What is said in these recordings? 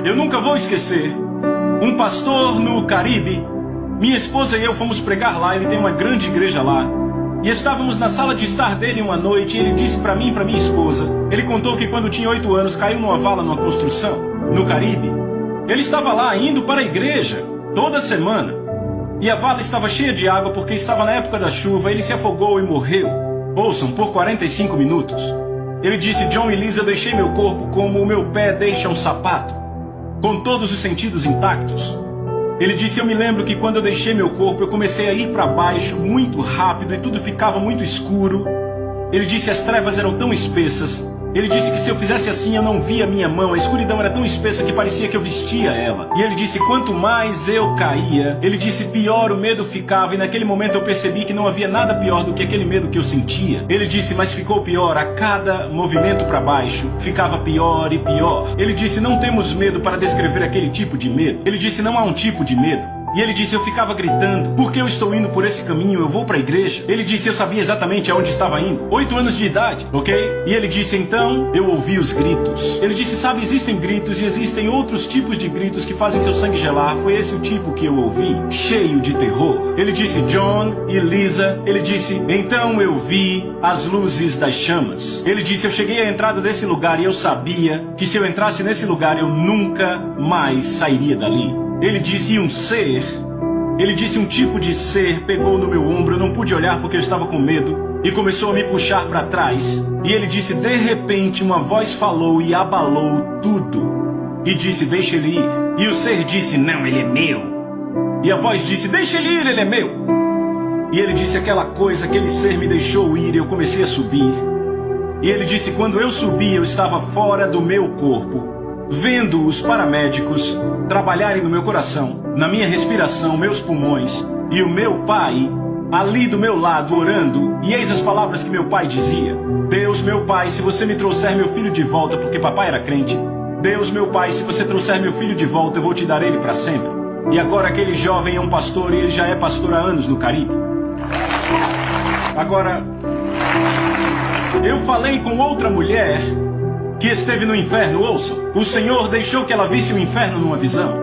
Eu nunca vou esquecer. Um pastor no Caribe, minha esposa e eu fomos pregar lá, ele tem uma grande igreja lá. E estávamos na sala de estar dele uma noite e ele disse para mim e para minha esposa, ele contou que quando tinha 8 anos caiu numa vala numa construção, no Caribe. Ele estava lá indo para a igreja toda semana. E a vala estava cheia de água porque estava na época da chuva, ele se afogou e morreu. Ouçam, por 45 minutos. Ele disse, John e Lisa, deixei meu corpo como o meu pé deixa um sapato, com todos os sentidos intactos. Ele disse, eu me lembro que quando eu deixei meu corpo, eu comecei a ir para baixo muito rápido e tudo ficava muito escuro. Ele disse, as trevas eram tão espessas. Ele disse que se eu fizesse assim, eu não via minha mão. A escuridão era tão espessa que parecia que eu vestia ela. E ele disse, quanto mais eu caía, ele disse, pior o medo ficava. E naquele momento eu percebi que não havia nada pior do que aquele medo que eu sentia. Ele disse, mas ficou pior. A cada movimento para baixo, ficava pior e pior. Ele disse, não temos medo para descrever aquele tipo de medo. Ele disse, não há um tipo de medo. E ele disse, eu ficava gritando, porque eu estou indo por esse caminho, eu vou para a igreja. Ele disse, eu sabia exatamente aonde estava indo. 8 anos de idade, ok? E ele disse, então, eu ouvi os gritos. Ele disse, sabe, existem gritos e existem outros tipos de gritos que fazem seu sangue gelar. Foi esse o tipo que eu ouvi, cheio de terror. Ele disse, John e Lisa, ele disse, então eu vi as luzes das chamas. Ele disse, eu cheguei à entrada desse lugar e eu sabia que se eu entrasse nesse lugar, eu nunca mais sairia dali. Ele disse, um ser, ele disse, um tipo de ser pegou no meu ombro, eu não pude olhar porque eu estava com medo, e começou a me puxar para trás. E ele disse, de repente uma voz falou e abalou tudo, e disse, deixa ele ir. E o ser disse, não, ele é meu. E a voz disse, deixa ele ir, ele é meu. E ele disse, aquela coisa, aquele ser me deixou ir, e eu comecei a subir. E ele disse, quando eu subi, eu estava fora do meu corpo, vendo os paramédicos trabalharem no meu coração, na minha respiração, meus pulmões, e o meu pai ali do meu lado orando, e eis as palavras que meu pai dizia, Deus, meu pai, se você me trouxer meu filho de volta, porque papai era crente, Deus, meu pai, se você trouxer meu filho de volta, eu vou te dar ele para sempre. E agora aquele jovem é um pastor, e ele já é pastor há anos no Caribe. Agora, eu falei com outra mulher que esteve no inferno, ouçam. O Senhor deixou que ela visse o inferno numa visão.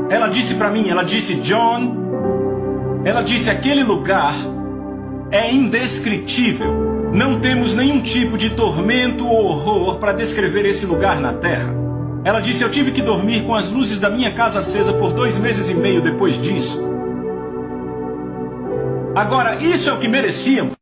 Ela disse para mim, ela disse, John, ela disse, aquele lugar é indescritível. Não temos nenhum tipo de tormento ou horror para descrever esse lugar na terra. Ela disse, eu tive que dormir com as luzes da minha casa acesa por 2 meses e meio depois disso. Agora, isso é o que merecíamos.